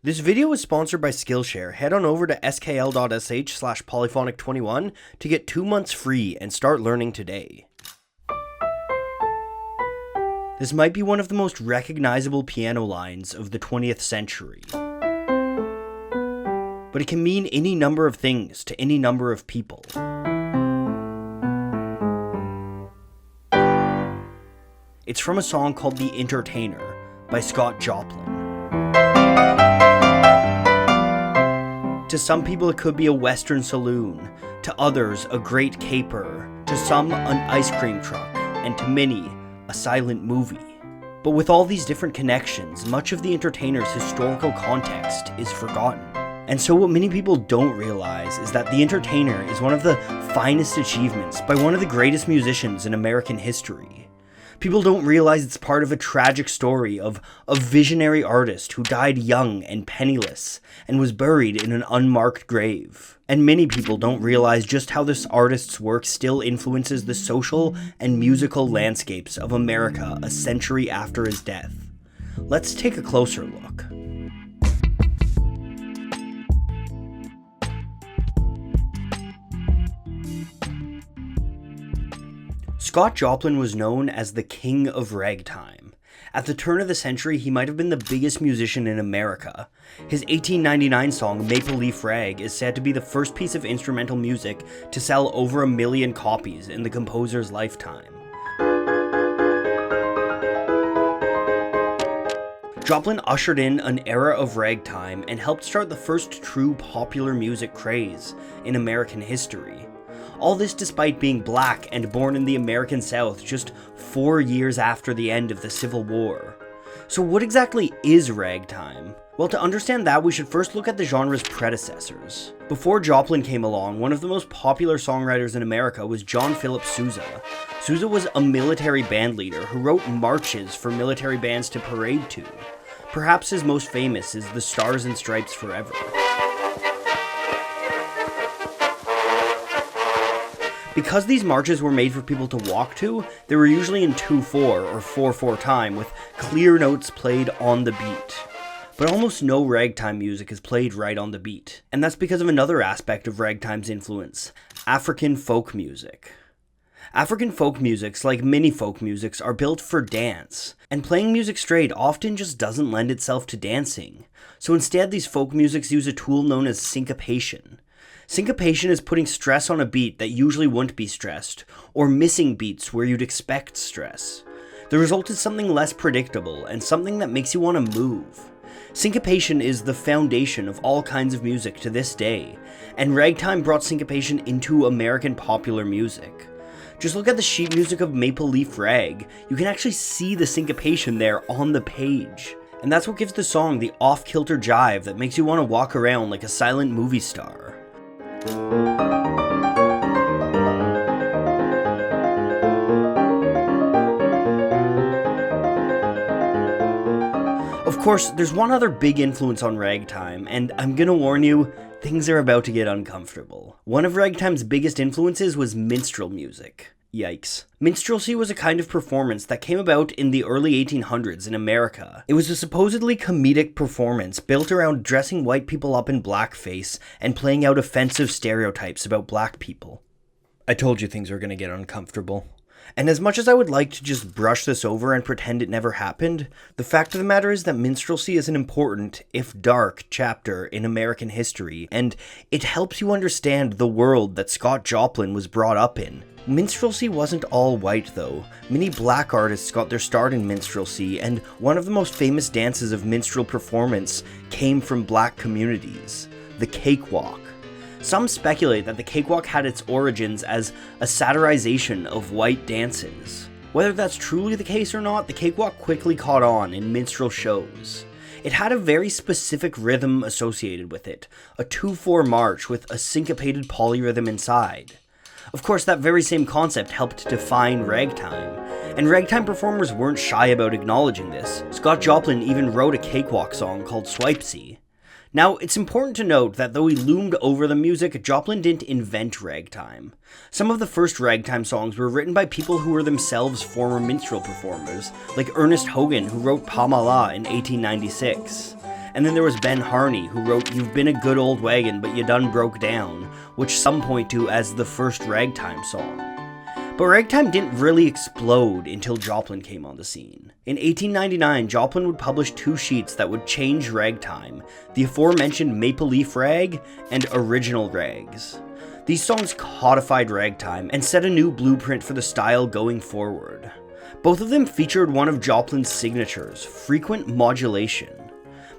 This video is sponsored by Skillshare. Head on over to skl.sh/polyphonic21 to get 2 months free and start learning today. This might be one of the most recognizable piano lines of the 20th century. But it can mean any number of things to any number of people. It's from a song called The Entertainer by Scott Joplin. To some people it could be a western saloon, to others a great caper, to some an ice cream truck, and to many a silent movie. But with all these different connections, much of The Entertainer's historical context is forgotten. And so what many people don't realize is that The Entertainer is one of the finest achievements by one of the greatest musicians in American history. People don't realize it's part of a tragic story of a visionary artist who died young and penniless and was buried in an unmarked grave. And many people don't realize just how this artist's work still influences the social and musical landscapes of America a century after his death. Let's take a closer look. Scott Joplin was known as the King of Ragtime. At the turn of the century, he might have been the biggest musician in America. His 1899 song, Maple Leaf Rag, is said to be the first piece of instrumental music to sell over 1 million copies in the composer's lifetime. Joplin ushered in an era of ragtime and helped start the first true popular music craze in American history. All this despite being black and born in the American South just 4 years after the end of the Civil War. So what exactly is ragtime? Well, to understand that, we should first look at the genre's predecessors. Before Joplin came along, one of the most popular songwriters in America was John Philip Sousa. Sousa was a military band leader who wrote marches for military bands to parade to. Perhaps his most famous is The Stars and Stripes Forever. Because these marches were made for people to walk to, they were usually in 2/4 or 4/4 time, with clear notes played on the beat. But almost no ragtime music is played right on the beat. And that's because of another aspect of ragtime's influence: African folk music. African folk musics, like many folk musics, are built for dance, and playing music straight often just doesn't lend itself to dancing. So instead, these folk musics use a tool known as syncopation. Syncopation is putting stress on a beat that usually wouldn't be stressed, or missing beats where you'd expect stress. The result is something less predictable, and something that makes you want to move. Syncopation is the foundation of all kinds of music to this day, and ragtime brought syncopation into American popular music. Just look at the sheet music of Maple Leaf Rag. You can actually see the syncopation there on the page. And that's what gives the song the off-kilter jive that makes you want to walk around like a silent movie star. Of course, there's one other big influence on ragtime, and I'm gonna warn you, things are about to get uncomfortable. One of ragtime's biggest influences was minstrel music. Yikes. Minstrelsy was a kind of performance that came about in the early 1800s in America. It was a supposedly comedic performance built around dressing white people up in blackface and playing out offensive stereotypes about black people. I told you things were going to get uncomfortable. And as much as I would like to just brush this over and pretend it never happened, the fact of the matter is that minstrelsy is an important, if dark, chapter in American history, and it helps you understand the world that Scott Joplin was brought up in. Minstrelsy wasn't all white though. Many black artists got their start in minstrelsy, and one of the most famous dances of minstrel performance came from black communities: the cakewalk. Some speculate that the cakewalk had its origins as a satirization of white dances. Whether that's truly the case or not, the cakewalk quickly caught on in minstrel shows. It had a very specific rhythm associated with it, a 2/4 march with a syncopated polyrhythm inside. Of course, that very same concept helped define ragtime, and ragtime performers weren't shy about acknowledging this. Scott Joplin even wrote a cakewalk song called Swipesy. Now, it's important to note that though he loomed over the music, Joplin didn't invent ragtime. Some of the first ragtime songs were written by people who were themselves former minstrel performers, like Ernest Hogan, who wrote Pa Mala in 1896. And then there was Ben Harney, who wrote "You've Been a Good Old Wagon, But You Done Broke Down," which some point to as the first ragtime song. But ragtime didn't really explode until Joplin came on the scene. In 1899, Joplin would publish 2 sheets that would change ragtime, the aforementioned Maple Leaf Rag and Original Rags. These songs codified ragtime and set a new blueprint for the style going forward. Both of them featured one of Joplin's signatures, frequent modulation.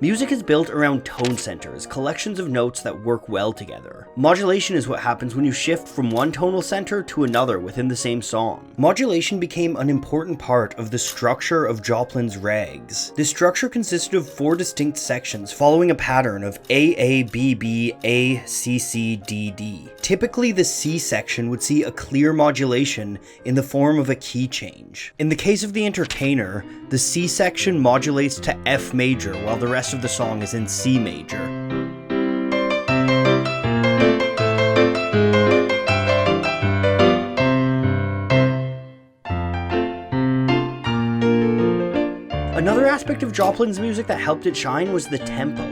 Music is built around tone centers, collections of notes that work well together. Modulation is what happens when you shift from one tonal center to another within the same song. Modulation became an important part of the structure of Joplin's rags. This structure consisted of 4 distinct sections following a pattern of A, B, B, A, C, C, D, D. Typically, the C section would see a clear modulation in the form of a key change. In the case of The Entertainer, the C section modulates to F major while the rest of the song is in C major. Another aspect of Joplin's music that helped it shine was the tempo.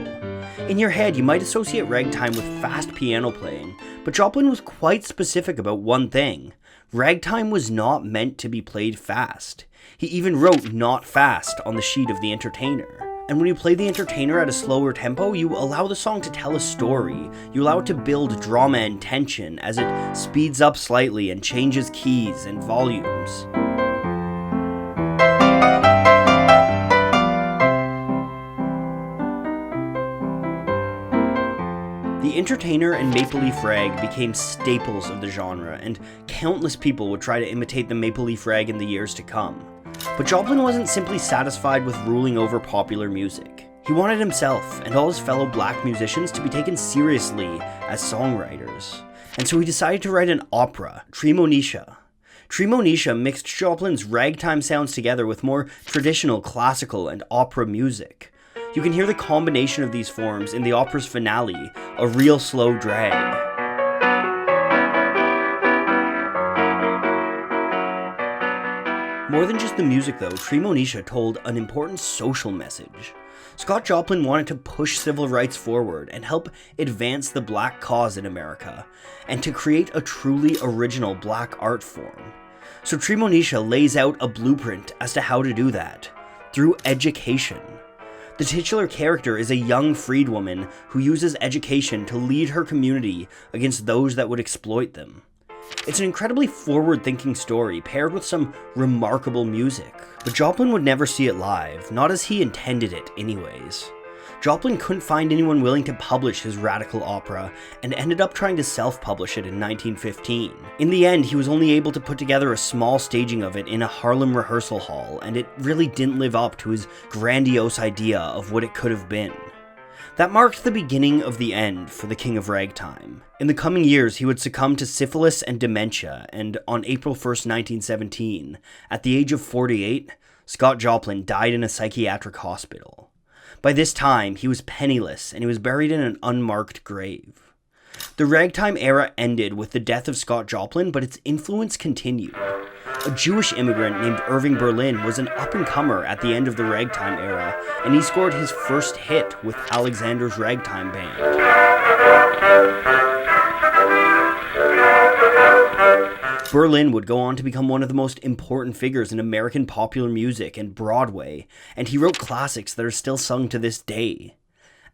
In your head, you might associate ragtime with fast piano playing, but Joplin was quite specific about one thing. Ragtime was not meant to be played fast. He even wrote "not fast" on the sheet of The Entertainer. And when you play The Entertainer at a slower tempo, you allow the song to tell a story. You allow it to build drama and tension as it speeds up slightly and changes keys and volumes. The Entertainer and Maple Leaf Rag became staples of the genre, and countless people would try to imitate the Maple Leaf Rag in the years to come. But Joplin wasn't simply satisfied with ruling over popular music. He wanted himself and all his fellow black musicians to be taken seriously as songwriters. And so he decided to write an opera, Treemonisha. Treemonisha mixed Joplin's ragtime sounds together with more traditional classical and opera music. You can hear the combination of these forms in the opera's finale, a real slow drag. More than just the music though, Treemonisha told an important social message. Scott Joplin wanted to push civil rights forward and help advance the black cause in America, and to create a truly original black art form. So Treemonisha lays out a blueprint as to how to do that, through education. The titular character is a young freedwoman who uses education to lead her community against those that would exploit them. It's an incredibly forward-thinking story paired with some remarkable music, but Joplin would never see it live, not as he intended it anyways. Joplin couldn't find anyone willing to publish his radical opera and ended up trying to self-publish it in 1915. In the end, he was only able to put together a small staging of it in a Harlem rehearsal hall, and it really didn't live up to his grandiose idea of what it could have been. That marked the beginning of the end for the King of Ragtime. In the coming years, he would succumb to syphilis and dementia, and on April 1st, 1917, at the age of 48, Scott Joplin died in a psychiatric hospital. By this time, he was penniless, and he was buried in an unmarked grave. The ragtime era ended with the death of Scott Joplin, but its influence continued. A Jewish immigrant named Irving Berlin was an up-and-comer at the end of the ragtime era, and he scored his first hit with Alexander's Ragtime Band. Berlin would go on to become one of the most important figures in American popular music and Broadway, and he wrote classics that are still sung to this day.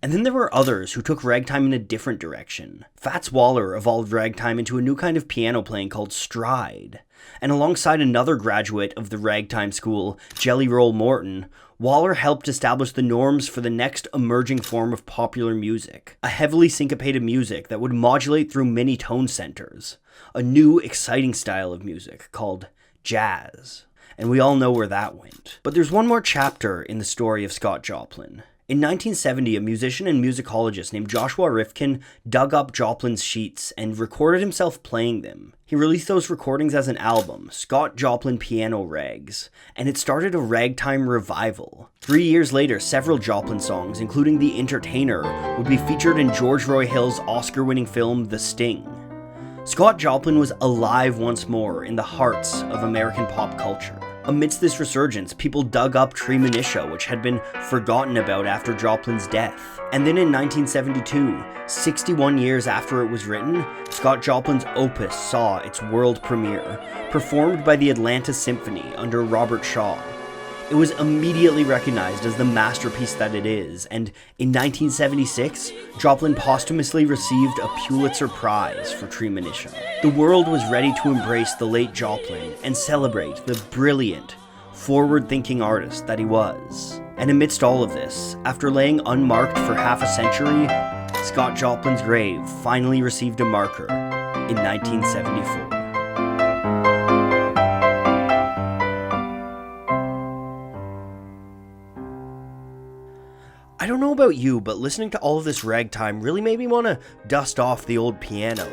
And then there were others who took ragtime in a different direction. Fats Waller evolved ragtime into a new kind of piano playing called stride. And alongside another graduate of the ragtime school, Jelly Roll Morton, Waller helped establish the norms for the next emerging form of popular music, a heavily syncopated music that would modulate through many tone centers, a new exciting style of music called jazz. And we all know where that went. But there's one more chapter in the story of Scott Joplin. In 1970, a musician and musicologist named Joshua Rifkin dug up Joplin's sheets and recorded himself playing them. He released those recordings as an album, Scott Joplin Piano Rags, and it started a ragtime revival. 3 years later, several Joplin songs, including The Entertainer, would be featured in George Roy Hill's Oscar-winning film The Sting. Scott Joplin was alive once more in the hearts of American pop culture. Amidst this resurgence, people dug up Treemonisha, which had been forgotten about after Joplin's death. And then in 1972, 61 years after it was written, Scott Joplin's opus saw its world premiere, performed by the Atlanta Symphony under Robert Shaw. It was immediately recognized as the masterpiece that it is, and in 1976, Joplin posthumously received a Pulitzer Prize for Treemonisha. The world was ready to embrace the late Joplin and celebrate the brilliant, forward-thinking artist that he was. And amidst all of this, after laying unmarked for half a century, Scott Joplin's grave finally received a marker in 1974. I don't know about you, but listening to all of this ragtime really made me want to dust off the old piano.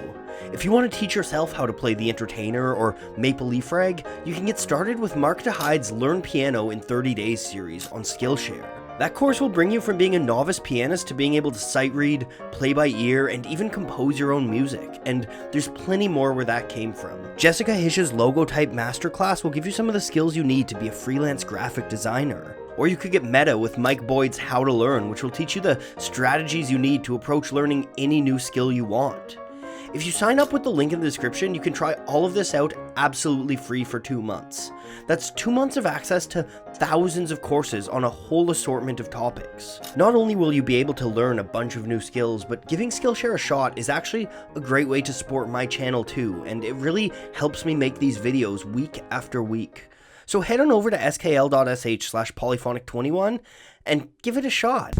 If you want to teach yourself how to play the Entertainer or Maple Leaf Rag, you can get started with Mark DeHyde's Learn Piano in 30 Days series on Skillshare. That course will bring you from being a novice pianist to being able to sight read, play by ear, and even compose your own music, and there's plenty more where that came from. Jessica Hish's Logotype Masterclass will give you some of the skills you need to be a freelance graphic designer. Or you could get meta with Mike Boyd's How to Learn, which will teach you the strategies you need to approach learning any new skill you want. If you sign up with the link in the description, you can try all of this out absolutely free for 2 months. That's 2 months of access to thousands of courses on a whole assortment of topics. Not only will you be able to learn a bunch of new skills, but giving Skillshare a shot is actually a great way to support my channel too, and it really helps me make these videos week after week. So head on over to skl.sh/polyphonic21 and give it a shot.